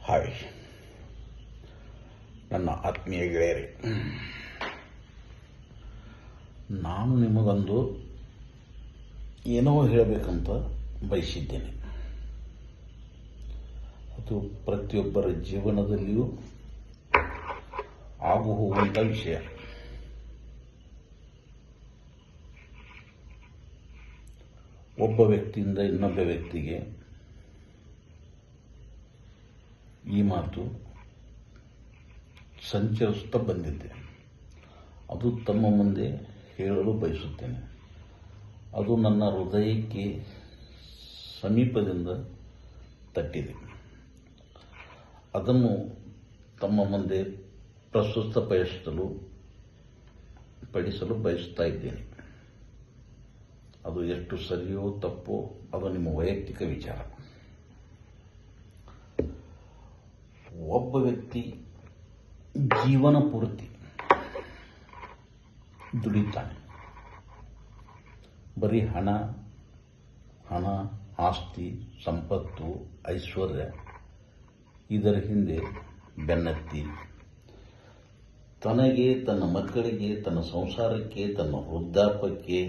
Hi ನನ್ನ ಆತ್ಮೀಯ ಗೆಳೆಯರೇ, ನಾನು ನಿಮಗೊಂದು ಏನೋ ಹೇಳಬೇಕಂತ ಬಯಸಿದ್ದೇನೆ. ಅದು ಪ್ರತಿಯೊಬ್ಬರ ಜೀವನದಲ್ಲಿಯೂ ಆಗು ಹೋಗುವಂಥ ವಿಷಯ. ಒಬ್ಬ ವ್ಯಕ್ತಿಯಿಂದ ಇನ್ನೊಬ್ಬ ವ್ಯಕ್ತಿಗೆ ಈ ಮಾತು ಸಂಚರಿಸುತ್ತಾ ಬಂದಿದ್ದೆ. ಅದು ತಮ್ಮ ಮುಂದೆ ಹೇಳಲು ಬಯಸುತ್ತೇನೆ. ಅದು ನನ್ನ ಹೃದಯಕ್ಕೆ ಸಮೀಪದಿಂದ ತಟ್ಟಿದೆ. ಅದನ್ನು ತಮ್ಮ ಮುಂದೆ ಪಡಿಸಲು ಬಯಸುತ್ತಾ ಇದ್ದೇನೆ. ಅದು ಎಷ್ಟು ಸರಿಯೋ ತಪ್ಪೋ ಅದು ನಿಮ್ಮ ವೈಯಕ್ತಿಕ ವಿಚಾರ. ಒಬ್ಬ ವ್ಯಕ್ತಿ ಜೀವನ ಪೂರ್ತಿ ದುಡಿತಾನೆ. ಬರೀ ಹಣ, ಆಸ್ತಿ, ಸಂಪತ್ತು, ಐಶ್ವರ್ಯ ಇದರ ಹಿಂದೆ ಬೆನ್ನತ್ತಿ ತನಗೆ, ತನ್ನ ಮಕ್ಕಳಿಗೆ, ತನ್ನ ಸಂಸಾರಕ್ಕೆ, ತನ್ನ ವೃದ್ಧಾಪ್ಯಕ್ಕೆ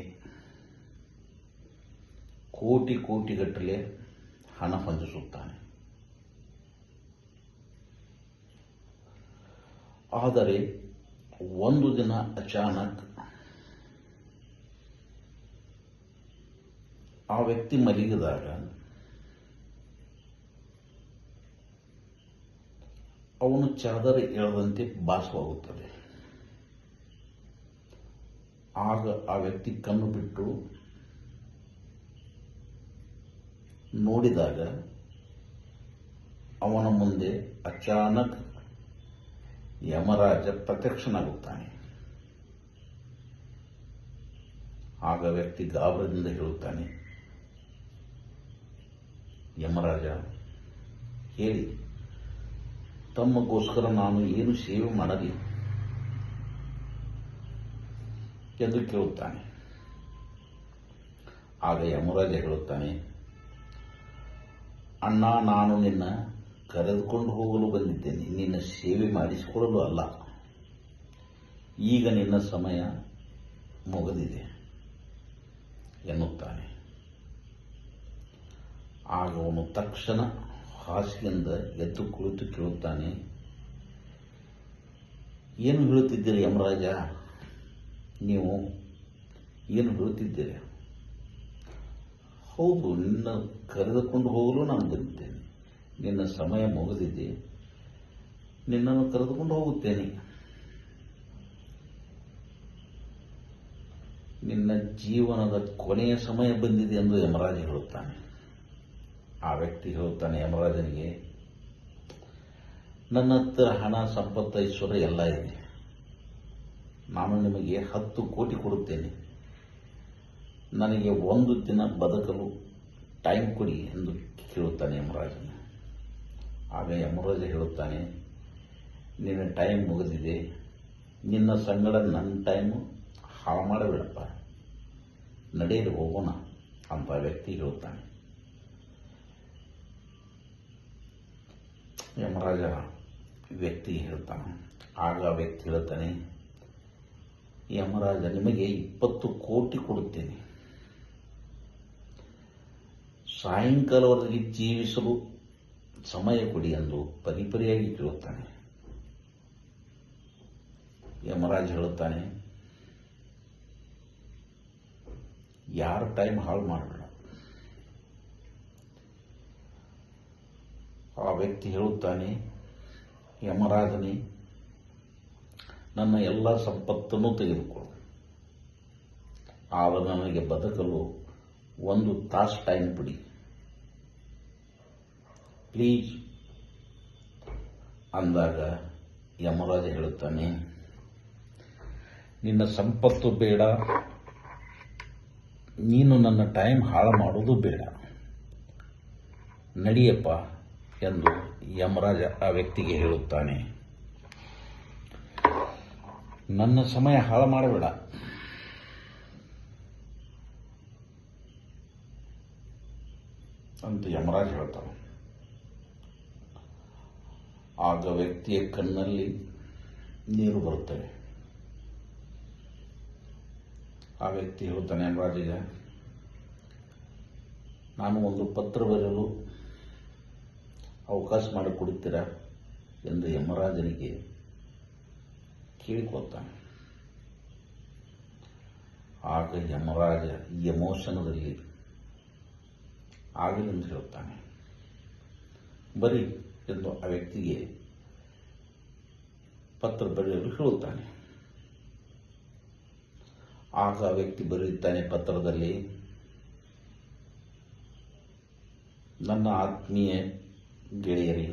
ಕೋಟಿಗಟ್ಟಲೆ ಹಣ ಹೊಂದಿಸುತ್ತಾನೆ. ಆದರೆ ಒಂದು ದಿನ ಅಚಾನಕ್ ಆ ವ್ಯಕ್ತಿ ಮಲಗಿದಾಗ ಅವನು ಚಾದರ ಎಳೆದಂತೆ ಭಾಸವಾಗುತ್ತದೆ. ಆಗ ಆ ವ್ಯಕ್ತಿ ಕಣ್ಣು ಬಿಟ್ಟು ನೋಡಿದಾಗ ಅವನ ಮುಂದೆ ಅಚಾನಕ್ ಯಮರಾಜ ಪ್ರತ್ಯಕ್ಷನಾಗುತ್ತಾನೆ. ಆಗ ವ್ಯಕ್ತಿ ಗಾಬರದಿಂದ ಹೇಳುತ್ತಾನೆ, ಯಮರಾಜ ಹೇಳಿ, ತಮಗೋಸ್ಕರ ನಾನು ಏನು ಸೇವೆ ಮಾಡಲಿ ಎಂದು ಕೇಳುತ್ತಾನೆ. ಆಗ ಯಮರಾಜ ಹೇಳುತ್ತಾನೆ, ಅಣ್ಣ, ನಾನು ನಿನ್ನ ಕರೆದುಕೊಂಡು ಹೋಗಲು ಬಂದಿದ್ದೇನೆ, ನಿನ್ನ ಸೇವೆ ಮಾಡಿಸಿಕೊಳ್ಳಲು ಅಲ್ಲ. ಈಗ ನಿನ್ನ ಸಮಯ ಮುಗಿದಿದೆ ಎನ್ನುತ್ತಾನೆ. ಆಗ ಅವನು ತಕ್ಷಣ ಹಾಸಿಗೆಯಿಂದ ಎದ್ದು ಕುಳಿತು ಕೇಳುತ್ತಾನೆ, ಏನು ಹೇಳುತ್ತಿದ್ದೀರಿ ಯಮರಾಜ? ನೀವು ಏನು ಹೇಳುತ್ತಿದ್ದೀರಿ? ಹೌದು, ನಿನ್ನ ಕರೆದುಕೊಂಡು ಹೋಗಲು ನಾನು ಬಂದಿದ್ದೇನೆ. ನಿನ್ನ ಸಮಯ ಮುಗಿದಿದೆ, ನಿನ್ನನ್ನು ಕರೆದುಕೊಂಡು ಹೋಗುತ್ತೇನೆ. ನಿನ್ನ ಜೀವನದ ಕೊನೆಯ ಸಮಯ ಬಂದಿದೆ ಎಂದು ಯಮರಾಜ ಹೇಳುತ್ತಾನೆ. ಆ ವ್ಯಕ್ತಿ ಹೇಳುತ್ತಾನೆ ಯಮರಾಜನಿಗೆ, ನನ್ನ ಹತ್ತಿರ ಹಣ, ಸಂಪತ್ತು, ಐಶ್ವರ್ಯ ಎಲ್ಲ ಇದೆ. ನಾನು ನಿಮಗೆ 10 ಕೋಟಿ ಕೊಡುತ್ತೇನೆ. ನನಗೆ ಒಂದು ದಿನ ಬದುಕಲು ಟೈಮ್ ಕೊಡಿ ಎಂದು ಕೇಳುತ್ತಾನೆ ಯಮರಾಜನ. ಆಗ ಯಮರಾಜ ಹೇಳುತ್ತಾನೆ, ನಿನ್ನ ಟೈಮ್ ಮುಗಿದಿದೆ, ನಿನ್ನ ಸಂಗಡ ನನ್ನ ಟೈಮು ಹಾಳು ಮಾಡಬೇಡಪ್ಪ, ನಡೆಯಲು ಹೋಗೋಣ ಅಂತ ವ್ಯಕ್ತಿ ಹೇಳುತ್ತಾನೆ. ಯಮರಾಜ ವ್ಯಕ್ತಿ ಹೇಳ್ತಾನೆ. ಆಗ ವ್ಯಕ್ತಿ ಹೇಳುತ್ತಾನೆ, ಯಮರಾಜ ನಿಮಗೆ 20 ಕೋಟಿ ಕೊಡುತ್ತೇನೆ, ಸಾಯಂಕಾಲವರೆಗೆ ಜೀವಿಸಲು ಸಮಯ ಕೊಡಿ ಎಂದು ಪರಿಪರಿಯಾಗಿ ಕೇಳುತ್ತಾನೆ. ಯಮರಾಜ ಹೇಳುತ್ತಾನೆ, ಯಾರ ಟೈಮ್ ಹಾಳು ಮಾಡಬೇಡ. ಆ ವ್ಯಕ್ತಿ ಹೇಳುತ್ತಾನೆ, ಯಮರಾಜನೇ, ನನ್ನ ಎಲ್ಲ ಸಂಪತ್ತನ್ನು ತೆಗೆದುಕೊಳ್ಳು, ಆದರೆ ನನಗೆ ಬದುಕಲು 1 ತಾಸು ಟೈಮ್ ಬಿಡಿ ಪ್ಲೀಸ್ ಅಂದಾಗ ಯಮರಾಜ ಹೇಳುತ್ತಾನೆ, ನಿನ್ನ ಸಂಪತ್ತು ಬೇಡ, ನೀನು ನನ್ನ ಟೈಮ್ ಹಾಳು ಮಾಡೋದು ಬೇಡ, ನಡಿಯಪ್ಪ ಎಂದು ಯಮರಾಜ ಆ ವ್ಯಕ್ತಿಗೆ ಹೇಳುತ್ತಾನೆ. ನನ್ನ ಸಮಯ ಹಾಳು ಮಾಡಬೇಡ, ಅಂತ ಯಮರಾಜ್ ಹೇಳ್ತಾನೆ. ಆಗ ವ್ಯಕ್ತಿಯ ಕಣ್ಣಲ್ಲಿ ನೀರು ಬರುತ್ತವೆ. ಆ ವ್ಯಕ್ತಿ ಹೇಳ್ತಾನೆ, ಯಮರಾಜಗೆ ನಾನು ಒಂದು ಪತ್ರ ಬರೆಯಲು ಅವಕಾಶ ಮಾಡಿಕೊಡುತ್ತೀರಾ ಎಂದು ಯಮರಾಜನಿಗೆ ಕೇಳಿಕೊಳ್ತಾನೆ. ಆಗ ಯಮರಾಜ ಎಮೋಷನದಲ್ಲಿ ಆಗಲೆಂದು ಹೇಳ್ತಾನೆ, ಬರಿ ಎಂದು ಆ ವ್ಯಕ್ತಿಗೆ ಪತ್ರ ಬರೆಯಲು ಹೇಳುತ್ತಾನೆ. ಆಗ ಆ ವ್ಯಕ್ತಿ ಬರೆಯುತ್ತಾನೆ ಪತ್ರದಲ್ಲಿ, ನನ್ನ ಆತ್ಮೀಯ ಗೆಳೆಯರೇ,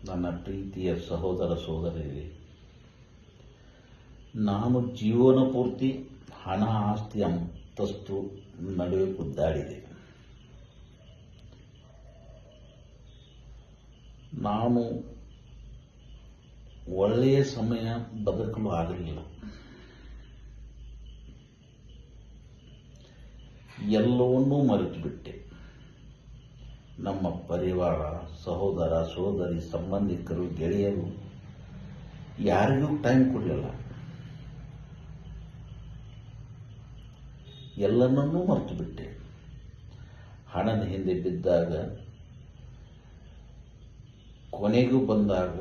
ನನ್ನ ಪ್ರೀತಿಯ ಸಹೋದರ ಸಹೋದರಿಯರೇ, ನಾನು ಜೀವನ ಪೂರ್ತಿ ಹಣ ಆಸ್ತಿ ಅಂತಸ್ತು ನಡುವೆ ಗುದ್ದಾಡಿದೆ. ನಾನು ಒಳ್ಳೆಯ ಸಮಯ ಬದುಕಲು ಆಗಲಿಲ್ಲ. ಎಲ್ಲವನ್ನೂ ಮರೆತು ಬಿಟ್ಟೆ. ನಮ್ಮ ಪರಿವಾರ, ಸಹೋದರ ಸಹೋದರಿ, ಸಂಬಂಧಿಕರು, ಗೆಳೆಯರು ಯಾರಿಗೂ ಟೈಮ್ ಕೊಡಲಿಲ್ಲ. ಎಲ್ಲನನ್ನೂ ಮರೆತು ಬಿಟ್ಟೆ. ಹಣದ ಹಿಂದೆ ಬಿದ್ದಾಗ, ಕೊನೆಗೂ ಬಂದಾಗ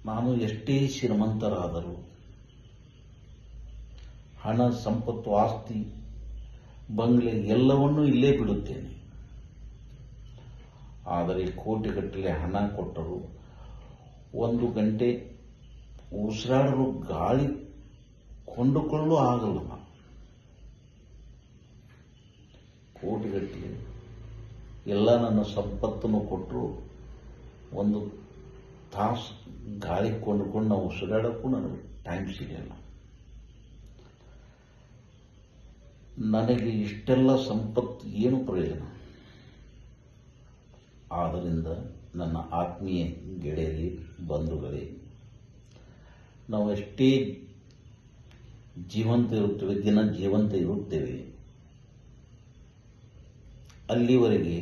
ನಾನು ಎಷ್ಟೇ ಶ್ರೀಮಂತರಾದರೂ ಹಣ, ಸಂಪತ್ತು, ಆಸ್ತಿ, ಬಂಗ್ಲೆ ಎಲ್ಲವನ್ನೂ ಇಲ್ಲೇ ಬಿಡುತ್ತೇನೆ. ಆದರೆ ಕೋಟಿಗಟ್ಟಲೆ ಹಣ ಕೊಟ್ಟರು ಒಂದು ಗಂಟೆ ಉಸಿರಾಡಲು ಗಾಳಿ ಕೊಂಡುಕೊಳ್ಳಲು ಆಗಲ್ಲ. ಕೋಟಿಗಟ್ಟಲೆ ಎಲ್ಲ ನನ್ನ ಸಂಪತ್ತನ್ನು ಕೊಟ್ಟರು ಒಂದು ತಾಸು ಗಾಳಿ ಕೊಂಡುಕೊಂಡು ನಾವು ಉಸಿರಾಡೋಕ್ಕೂ ನನಗೆ ಟೈಮ್ ಸಿಗಲ್ಲ. ನನಗೆ ಇಷ್ಟೆಲ್ಲ ಸಂಪತ್ತು ಏನು ಪ್ರಯೋಜನ? ಆದ್ದರಿಂದ ನನ್ನ ಆತ್ಮೀಯ ಗೆಳೆಯರೇ, ಬಂಧುಗಳೇ, ನಾವು ಎಷ್ಟೇ ಜೀವಂತ ಇರುತ್ತೇವೆ, ದಿನ ಜೀವಂತ ಇರುತ್ತೇವೆ, ಅಲ್ಲಿವರೆಗೆ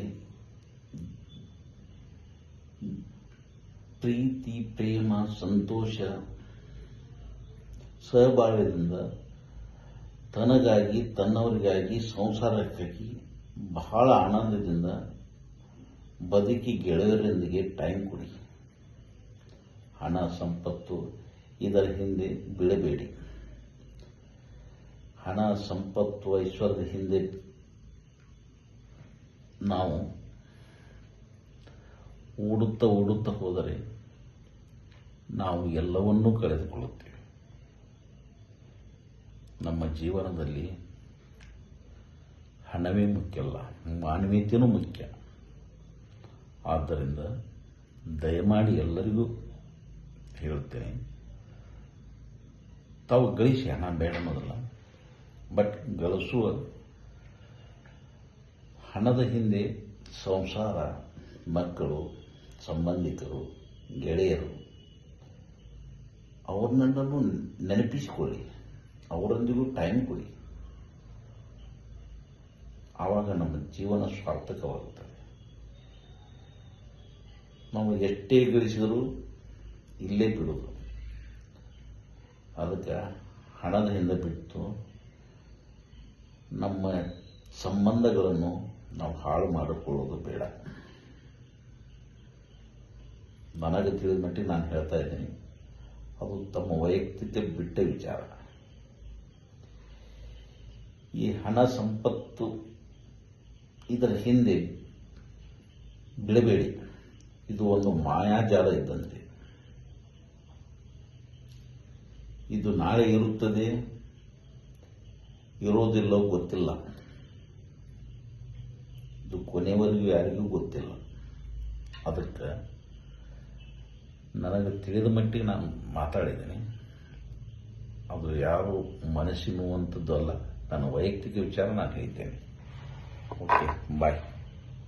ಪ್ರೀತಿ, ಪ್ರೇಮ, ಸಂತೋಷ, ಸಹಬಾಳ್ವೆಯಿಂದ ತನಗಾಗಿ, ತನ್ನವರಿಗಾಗಿ, ಸಂಸಾರಕ್ಕಾಗಿ ಬಹಳ ಆನಂದದಿಂದ ಬದುಕಿ ಗೆಳೆಯರೊಂದಿಗೆ ಟೈಮ್ ಕೊಡಿ. ಹಣ, ಸಂಪತ್ತು ಇದರ ಹಿಂದೆ ಬೀಳಬೇಡಿ. ಹಣ, ಸಂಪತ್ತು, ಐಶ್ವರ್ಯದ ಹಿಂದೆ ನಾವು ಓಡುತ್ತಾ ಹೋದರೆ ನಾವು ಎಲ್ಲವನ್ನೂ ಕಳೆದುಕೊಳ್ಳುತ್ತೇವೆ. ನಮ್ಮ ಜೀವನದಲ್ಲಿ ಹಣವೇ ಮುಖ್ಯವಲ್ಲ, ಮಾನವೀಯತೆಯೂ ಮುಖ್ಯ. ಆದ್ದರಿಂದ ದಯಮಾಡಿ ಎಲ್ಲರಿಗೂ ಹೇಳುತ್ತೇನೆ, ತಾವು ಗಳಿಸಿ, ಹಣ ಬೇಡ ಅನ್ನೋದಲ್ಲ, ಬಟ್ ಗಳಿಸುವ ಹಣದ ಹಿಂದೆ ಸಂಸಾರ, ಮಕ್ಕಳು, ಸಂಬಂಧಿಕರು, ಗೆಳೆಯರು ಅವ್ರನ್ನೆಲ್ಲರೂ ನೆನಪಿಸಿಕೊಳ್ಳಿ, ಅವರೊಂದಿಗೂ ಟೈಮ್ ಕೊಡಿ. ಆವಾಗ ನಮ್ಮ ಜೀವನ ಸಾರ್ಥಕವಾಗುತ್ತದೆ. ನಾವು ಎಷ್ಟೇ ಗಳಿಸಿದರೂ ಇಲ್ಲೇ ಬಿಡೋದು. ಅದಕ್ಕೆ ಹಣದ ಹಿಂದೆ ಬಿಟ್ಟು ನಮ್ಮ ಸಂಬಂಧಗಳನ್ನು ನಾವು ಹಾಳು ಮಾಡಿಕೊಳ್ಳೋದು ಬೇಡ. ನನಗೆ ತಿಳಿದ ಮಟ್ಟಿಗೆ ನಾನು ಹೇಳ್ತಾ ಇದ್ದೀನಿ, ಅದು ತಮ್ಮ ವೈಯಕ್ತಿಕ ಬಿಟ್ಟ ವಿಚಾರ. ಈ ಹಣ, ಸಂಪತ್ತು ಇದರ ಹಿಂದೆ ಬೀಳಬೇಡಿ. ಇದು ಒಂದು ಮಾಯಾಜಾಲ ಇದ್ದಂತೆ. ಇದು ನಾಳೆ ಇರುತ್ತದೆ, ಇರೋದಿಲ್ಲವೋ ಗೊತ್ತಿಲ್ಲ. ಇದು ಕೊನೆವರೆಗೂ ಯಾರಿಗೂ ಗೊತ್ತಿಲ್ಲ. ಅದಕ್ಕೆ ನನಗೆ ತಿಳಿದ ಮಟ್ಟಿಗೆ ನಾನು ಮಾತಾಡಿದ್ದೀನಿ. ಅದು ಯಾರು ಮನಸ್ಸಿನುವಂಥದ್ದು ಅಲ್ಲ, ನನ್ನ ವೈಯಕ್ತಿಕ ವಿಚಾರ ನಾನು ಹೇಳಿದ್ದೇನೆ. ಓಕೆ, ಬಾಯ್.